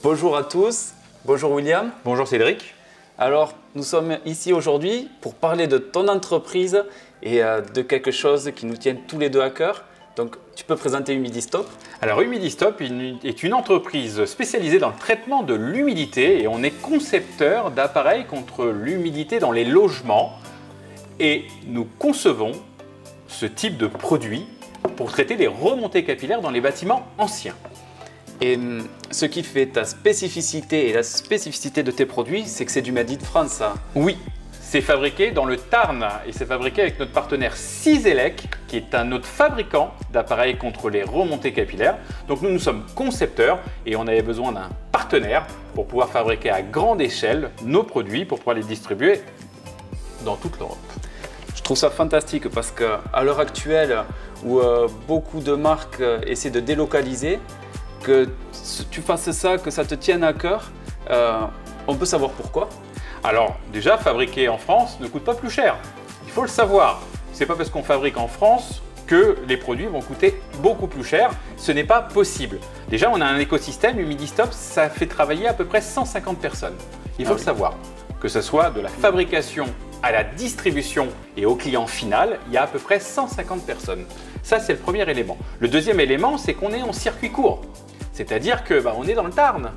Bonjour à tous, bonjour William. Bonjour Cédric. Alors, nous sommes ici aujourd'hui pour parler de ton entreprise et de quelque chose qui nous tient tous les deux à cœur. Donc, tu peux présenter Humidistop? Alors Humidistop est une entreprise spécialisée dans le traitement de l'humidité et on est concepteur d'appareils contre l'humidité dans les logements et nous concevons ce type de produit pour traiter les remontées capillaires dans les bâtiments anciens. Et ce qui fait ta spécificité et la spécificité de tes produits, c'est que c'est du Made in France, ça. Oui, c'est fabriqué dans le Tarn et c'est fabriqué avec notre partenaire Ciselec, qui est un autre fabricant d'appareils contre les remontées capillaires. Donc nous sommes concepteurs et on avait besoin d'un partenaire pour pouvoir fabriquer à grande échelle nos produits pour pouvoir les distribuer dans toute l'Europe. Je trouve ça fantastique parce qu'à l'heure actuelle, où beaucoup de marques essaient de délocaliser, que tu fasses ça, que ça te tienne à cœur, on peut savoir pourquoi? Alors déjà, fabriquer en France ne coûte pas plus cher. Il faut le savoir. C'est pas parce qu'on fabrique en France que les produits vont coûter beaucoup plus cher. Ce n'est pas possible. Déjà, on a un écosystème. Humidistop, ça fait travailler à peu près 150 personnes. Il faut le savoir. Que ce soit de la fabrication à la distribution et au client final, il y a à peu près 150 personnes. Ça, c'est le premier élément. Le deuxième élément, c'est qu'on est en circuit court. C'est-à-dire que on est dans le Tarn.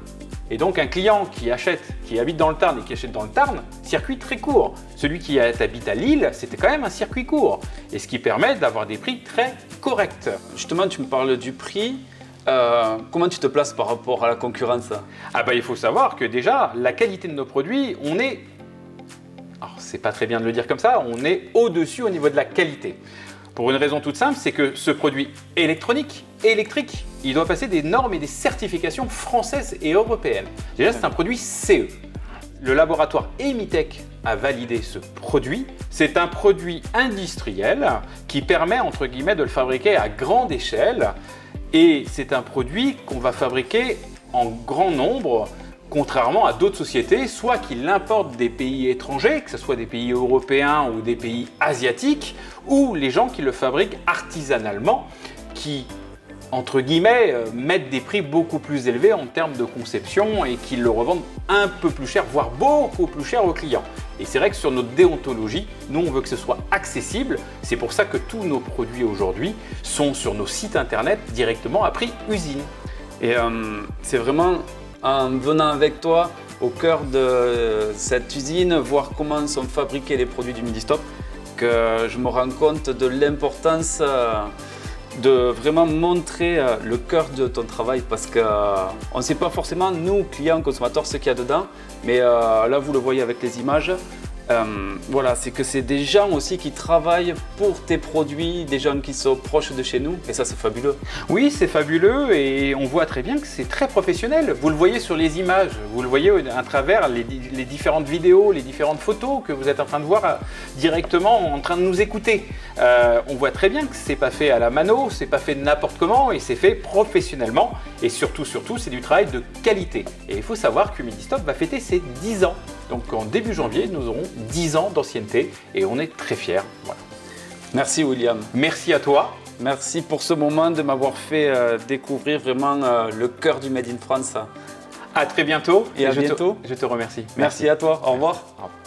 Et donc un client qui habite dans le Tarn et qui achète dans le Tarn, circuit très court. Celui qui habite à Lille, c'était quand même un circuit court. Et ce qui permet d'avoir des prix très corrects. Justement, tu me parles du prix. Comment tu te places par rapport à la concurrence? Il faut savoir que déjà, la qualité de nos produits, alors c'est pas très bien de le dire comme ça, on est au-dessus au niveau de la qualité. Pour une raison toute simple, c'est que ce produit électronique et électrique, il doit passer des normes et des certifications françaises et européennes. Déjà, c'est un produit CE. Le laboratoire Emitech a validé ce produit. C'est un produit industriel qui permet, entre guillemets, de le fabriquer à grande échelle. Et c'est un produit qu'on va fabriquer en grand nombre, contrairement à d'autres sociétés, soit qui l'importent des pays étrangers, que ce soit des pays européens ou des pays asiatiques, ou les gens qui le fabriquent artisanalement, qui, entre guillemets, mettent des prix beaucoup plus élevés en termes de conception et qui le revendent un peu plus cher, voire beaucoup plus cher aux clients. Et c'est vrai que sur notre déontologie, nous, on veut que ce soit accessible. C'est pour ça que tous nos produits aujourd'hui sont sur nos sites internet directement à prix usine. Et c'est vraiment en venant avec toi au cœur de cette usine, voir comment sont fabriqués les produits d'Humidistop, que je me rends compte de l'importance de vraiment montrer le cœur de ton travail parce qu'on ne sait pas forcément, nous, clients, consommateurs, ce qu'il y a dedans, mais là, vous le voyez avec les images. Voilà, c'est que c'est des gens aussi qui travaillent pour tes produits, des gens qui sont proches de chez nous et ça c'est fabuleux. Oui, c'est fabuleux et on voit très bien que c'est très professionnel. Vous le voyez sur les images, vous le voyez à travers les différentes vidéos, les différentes photos que vous êtes en train de voir directement en train de nous écouter. On voit très bien que c'est pas fait à la mano, c'est pas fait n'importe comment et c'est fait professionnellement et surtout c'est du travail de qualité. Et il faut savoir qu'Humidistop va fêter ses 10 ans. Donc en début janvier, nous aurons 10 ans d'ancienneté et on est très fiers. Voilà. Merci William. Merci à toi. Merci pour ce moment de m'avoir fait découvrir vraiment le cœur du Made in France. À très bientôt et à bientôt. Je te remercie. Merci à toi. Au revoir. Au revoir.